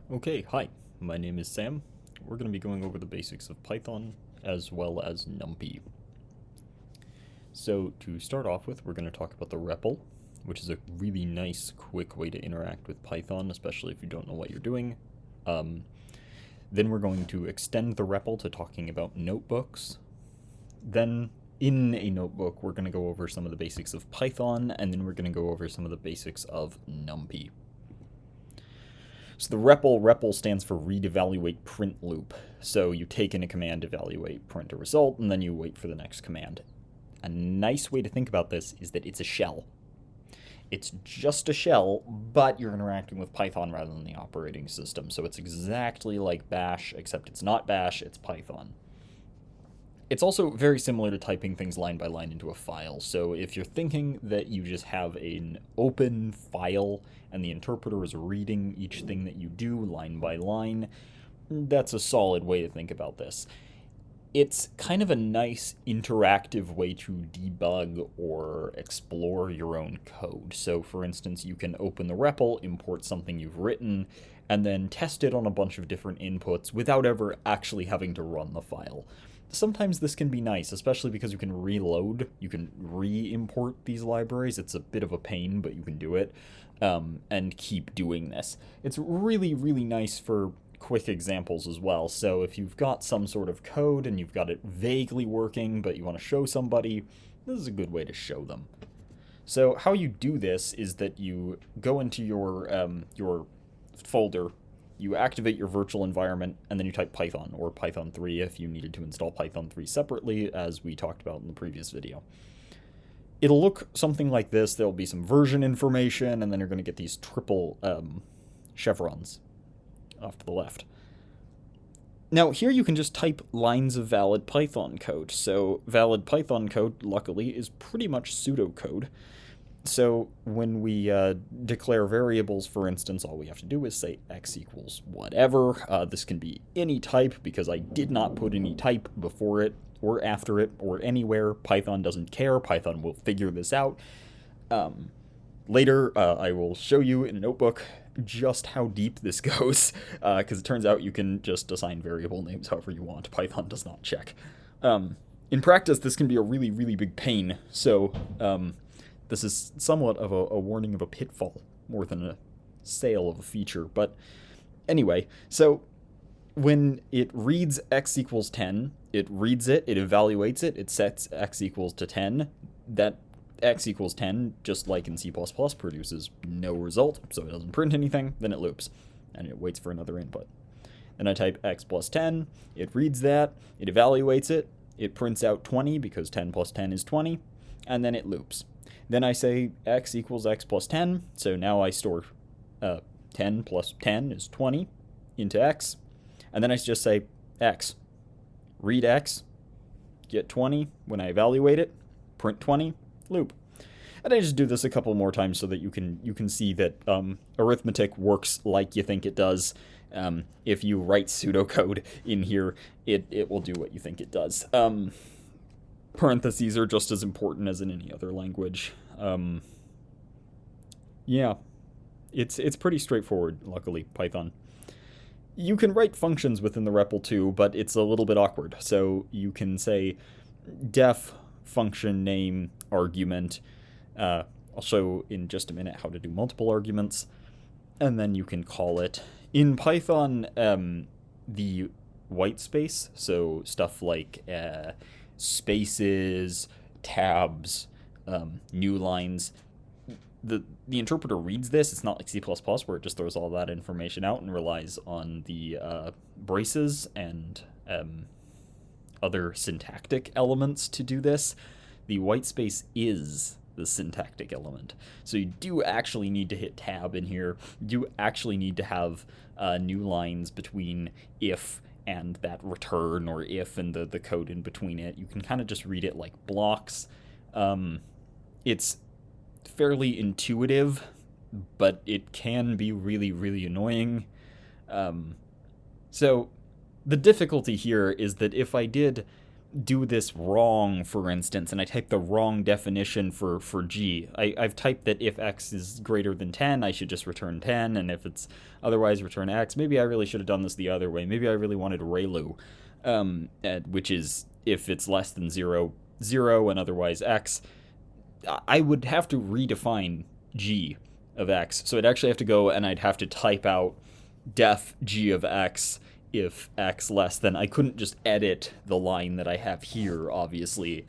Okay, hi, my name is Sam. We're going to be going over the basics of Python as well as Numpy. So to start off with, we're going to talk about the REPL, which is a really nice, quick way to interact with Python, especially if you don't know what you're doing. Then we're going to extend the REPL to talking about notebooks. Then in a notebook, we're going to go over some of the basics of Python, and then we're going to go over some of the basics of Numpy. So the REPL stands for read, evaluate, print loop. So you take in a command, evaluate, print a result, and then you wait for the next command. A nice way to think about this is that it's a shell. It's just a shell, but you're interacting with Python rather than the operating system. So it's exactly like Bash, except it's not Bash, it's Python. It's also very similar to typing things line by line into a file. So if you're thinking that you just have an open file and the interpreter is reading each thing that you do line by line, that's a solid way to think about this. It's kind of a nice interactive way to debug or explore your own code. So for instance, you can open the REPL, import something you've written, and then test it on a bunch of different inputs without ever actually having to run the file. Sometimes this can be nice, especially because you can reload, you can re-import these libraries. It's a bit of a pain, but you can do it, and keep doing this. It's really, really nice for quick examples as well. So if you've got some sort of code and you've got it vaguely working, but you want to show somebody, this is a good way to show them. So how you do this is that you go into your folder, you activate your virtual environment, and then you type Python, or Python 3 if you needed to install Python 3 separately, as we talked about in the previous video. It'll look something like this. There'll be some version information, and then you're going to get these triple chevrons off to the left. Now, here you can just type lines of valid Python code. So valid Python code, luckily, is pretty much pseudocode. So when we declare variables, for instance, all we have to do is say x equals whatever. This can be any type because I did not put any type before it or after it or anywhere. Python doesn't care. Python will figure this out. Later, I will show you in a notebook just how deep this goes, because it turns out you can just assign variable names however you want. Python does not check. In practice, this can be a really, really big pain. So this is somewhat of a warning of a pitfall more than a sale of a feature. But anyway, so when it reads x equals 10, it reads it, it evaluates it, it sets x equals to 10. That x equals 10, just like in C++, produces no result, so it doesn't print anything, then it loops, and it waits for another input. Then I type x plus 10, it reads that, it evaluates it, it prints out 20 because 10 plus 10 is 20, and then it loops. Then I say x equals x plus 10, so now I store 10 plus 10 is 20 into x, and then I just say x, read x, get 20 when I evaluate it, print 20, loop. And I just do this a couple more times so that you can see that arithmetic works like you think it does. If you write pseudocode in here, it will do what you think it does. Parentheses are just as important as in any other language. Yeah, it's pretty straightforward, luckily, Python. You can write functions within the REPL too, but it's a little bit awkward. So you can say def function name argument. I'll show in just a minute how to do multiple arguments. And then you can call it. In Python, the white space, so stuff like spaces, tabs, new lines, the interpreter reads this. It's not like C++ where it just throws all that information out and relies on the braces and other syntactic elements to do this. The white space is the syntactic element. So you do actually need to hit tab in here. You do actually need to have new lines between if and that return, or if and the code in between it. You can kind of just read it like blocks. It's fairly intuitive, but it can be really, really annoying. So the difficulty here is that if I did do this wrong, for instance, and I type the wrong definition for g. I've typed that if x is greater than 10, I should just return 10, and if it's otherwise, return x. Maybe I really should have done this the other way. Maybe I really wanted ReLU, which is if it's less than 0, 0, and otherwise x. I would have to redefine g of x, so I'd actually have to go and I'd have to type out def g of x if x less than. I couldn't just edit the line that I have here, obviously,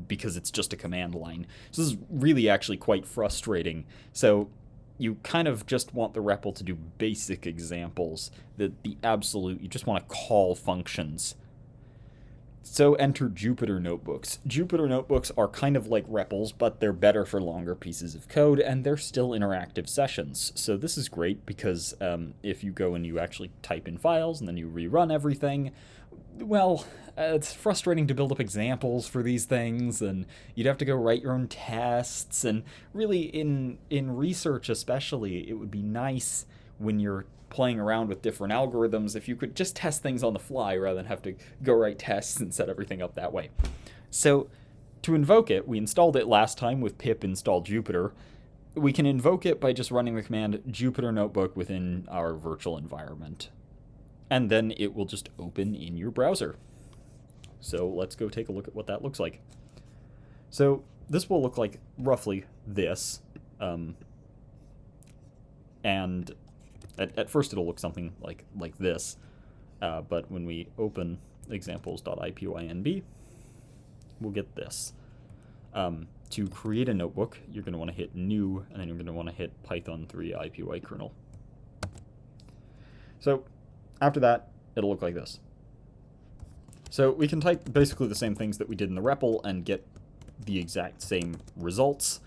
because it's just a command line. So this is really actually quite frustrating. So you kind of just want the REPL to do basic examples, the absolute, you just want to call functions. So enter Jupyter Notebooks. Jupyter Notebooks are kind of like REPLs, but they're better for longer pieces of code, and they're still interactive sessions. So this is great because if you go and you actually type in files and then you rerun everything, well, it's frustrating to build up examples for these things, and you'd have to go write your own tests, and really in research especially, it would be nice when you're playing around with different algorithms if you could just test things on the fly rather than have to go write tests and set everything up that way. So to invoke it, we installed it last time with pip install Jupyter. We can invoke it by just running the command Jupyter Notebook within our virtual environment. And then it will just open in your browser. So let's go take a look at what that looks like. So this will look like roughly this. And at first it'll look something like this, but when we open examples.ipynb, we'll get this. To create a notebook, you're going to want to hit new, and then you're going to want to hit Python 3 IPY kernel. So after that, it'll look like this. So we can type basically the same things that we did in the REPL and get the exact same results.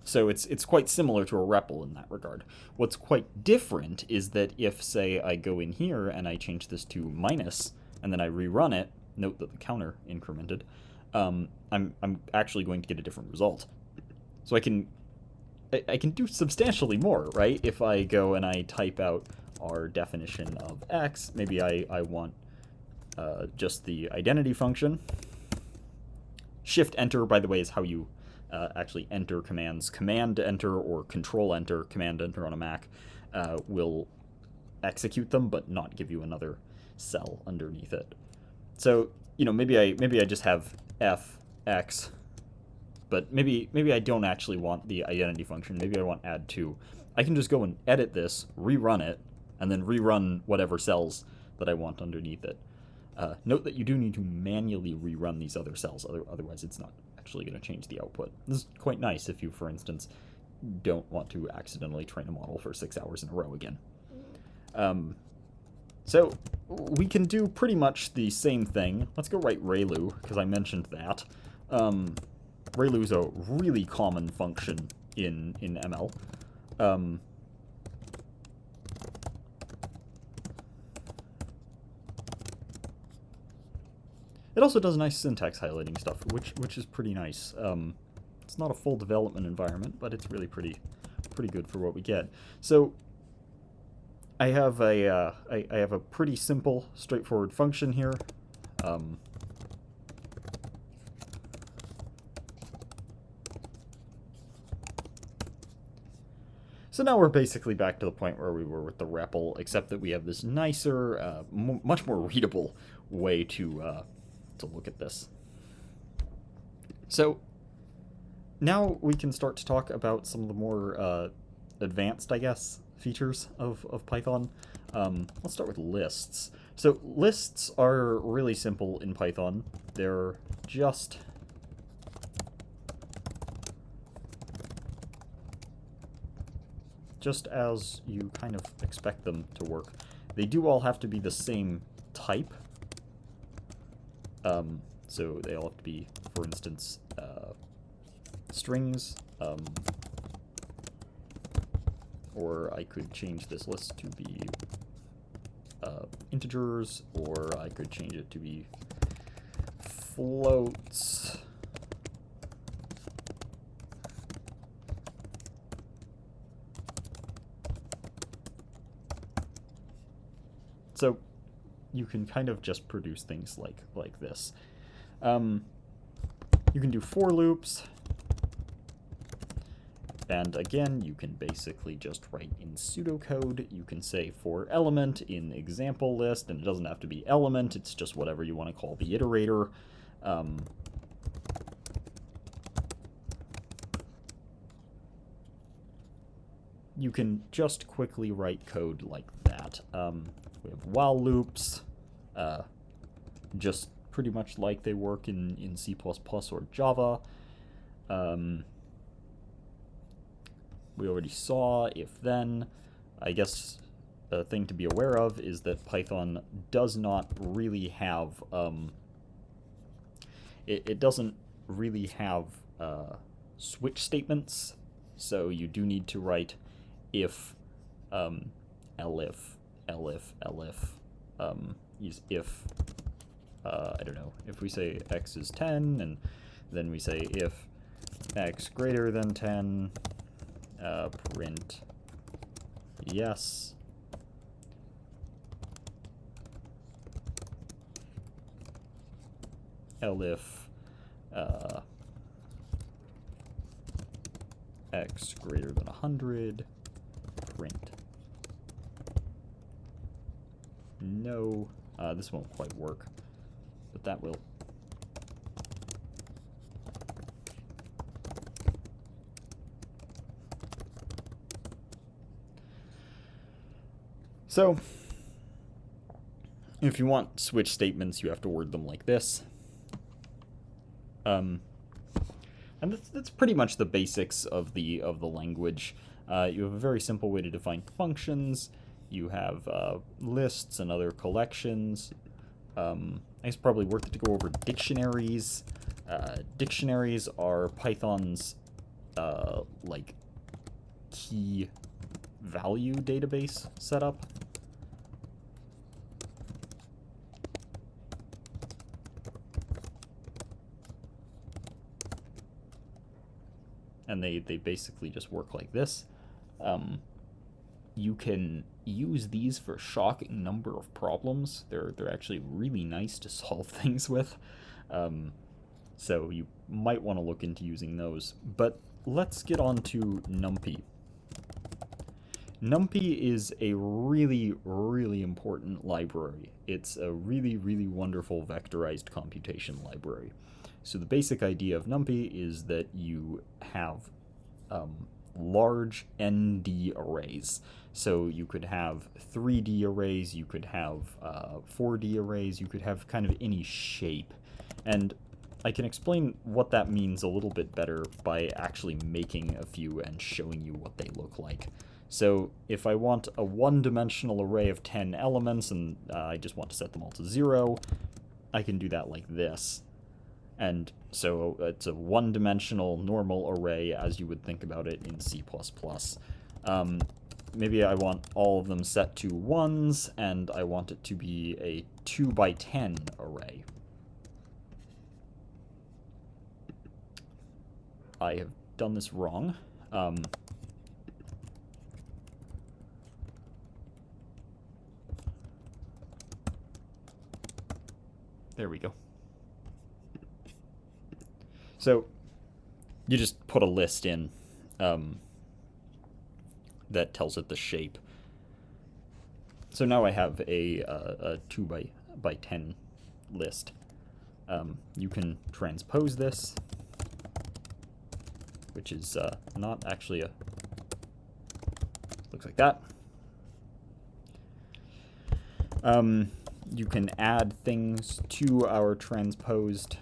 So it's quite similar to a REPL in that regard. What's quite different is that if, say, I go in here and I change this to minus, and then I rerun it, note that the counter incremented, I'm actually going to get a different result. So I can do substantially more, right? If I go and I type out our definition of x, maybe I want just the identity function. Shift-enter, by the way, is how you actually enter commands. Command-enter or Control-enter, Command-enter on a Mac, will execute them but not give you another cell underneath it. So, you know, maybe I just have fx, but maybe I don't actually want the identity function. Maybe I want add to. I can just go and edit this, rerun it, and then rerun whatever cells that I want underneath it. Note that you do need to manually rerun these other cells, otherwise it's not actually going to change the output. This is quite nice if you, for instance, don't want to accidentally train a model for 6 hours in a row again. So we can do pretty much the same thing. Let's go write ReLU, because I mentioned that. ReLU is a really common function in ML. It also does nice syntax highlighting stuff, which is pretty nice. It's not a full development environment, but it's really pretty good for what we get. So I have a pretty simple, straightforward function here. So now we're basically back to the point where we were with the REPL, except that we have this nicer, much more readable way to look at this. So now we can start to talk about some of the more advanced, I guess, features of Python. Let's start with lists. So lists are really simple in Python. They're just as you kind of expect them to work. They do all have to be the same type. So they all have to be, for instance, strings, or I could change this list to be integers, or I could change it to be floats. So you can kind of just produce things like this. You can do for loops, and again, you can basically just write in pseudocode. You can say for element in example list, and it doesn't have to be element, it's just whatever you want to call the iterator. You can just quickly write code like that. We have while loops, just pretty much like they work in C++ or Java. We already saw if then. I guess a thing to be aware of is that Python does not really have, it doesn't really have switch statements, so you do need to write if, elif, use if, I don't know, if we say x is 10, and then we say if x greater than 10, print yes. Elif x greater than 100, print no. This won't quite work, but that will. So, if you want switch statements, you have to word them like this. And that's pretty much the basics of the language. You have a very simple way to define functions. You have lists and other collections. It's probably worth it to go over dictionaries. Dictionaries are Python's like key value database setup. And they basically just work like this. You can use these for a shocking number of problems. They're actually really nice to solve things with. So you might want to look into using those. But let's get on to Numpy. Numpy is a really, really important library. It's a really, really wonderful vectorized computation library. So the basic idea of Numpy is that you have large ND arrays. So you could have 3D arrays, you could have 4D arrays, you could have kind of any shape. And I can explain what that means a little bit better by actually making a few and showing you what they look like. So if I want a one-dimensional array of 10 elements and I just want to set them all to 0, I can do that like this. And so it's a one-dimensional normal array as you would think about it in C++. Maybe I want all of them set to 1s, and I want it to be a 2x10 array. I have done this wrong. There we go. So you just put a list in that tells it the shape. So now I have a 2x10 list. You can transpose this, which is not actually looks like that. You can add things to our transposed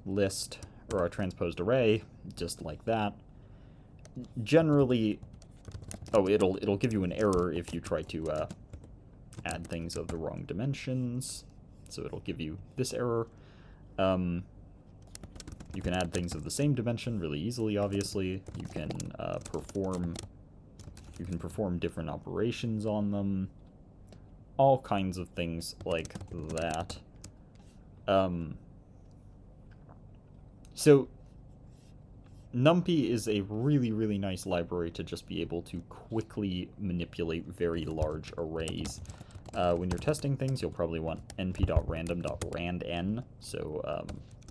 list or our transposed array just like that. Generally, it'll give you an error if you try to add things of the wrong dimensions. So it'll give you this error. You can add things of the same dimension really easily, obviously. You can perform different operations on them. All kinds of things like that. So Numpy is a really, really nice library to just be able to quickly manipulate very large arrays. When you're testing things, you'll probably want np.random.randn, so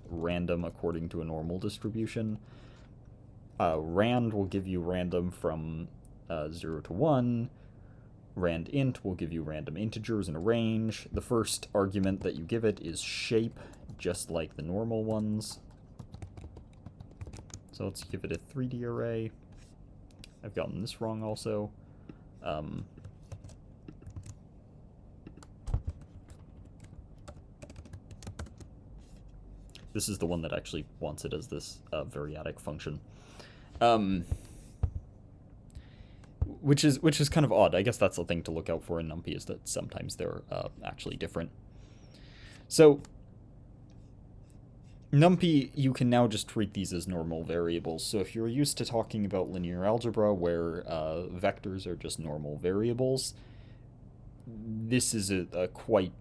random according to a normal distribution. Rand will give you random from 0 to 1. Rand int will give you random integers in a range. The first argument that you give it is shape, just like the normal ones. So let's give it a 3D array. I've gotten this wrong also. This is the one that actually wants it as this variadic function. Which is kind of odd. I guess that's the thing to look out for in Numpy, is that sometimes they're actually different. So Numpy, you can now just treat these as normal variables. So if you're used to talking about linear algebra where vectors are just normal variables, this is a quite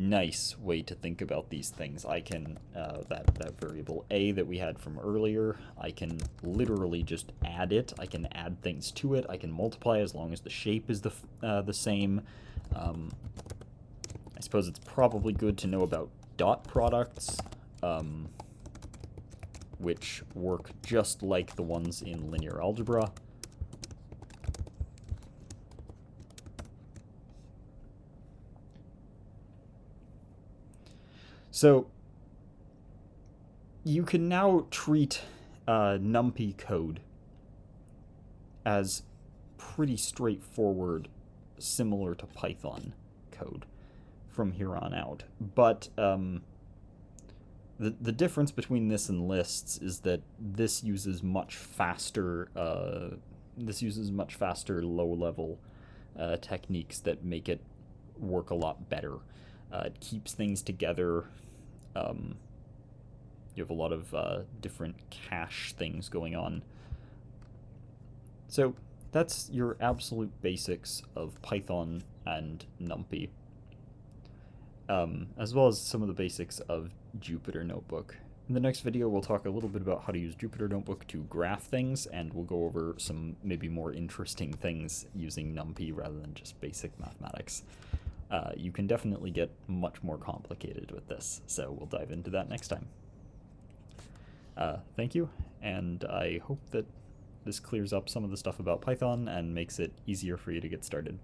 nice way to think about these things. I can, that variable a that we had from earlier, I can literally just add it. I can add things to it. I can multiply as long as the shape is the same. I suppose it's probably good to know about dot products, which work just like the ones in linear algebra. So you can now treat Numpy code as pretty straightforward, similar to Python code from here on out. But the difference between this and lists is that this uses much faster low-level techniques that make it work a lot better. It keeps things together. You have a lot of different cache things going on. So that's your absolute basics of Python and Numpy, as well as some of the basics of Jupyter Notebook. In the next video, we'll talk a little bit about how to use Jupyter Notebook to graph things, and we'll go over some maybe more interesting things using Numpy rather than just basic mathematics. You can definitely get much more complicated with this, so we'll dive into that next time. Thank you, and I hope that this clears up some of the stuff about Python and makes it easier for you to get started.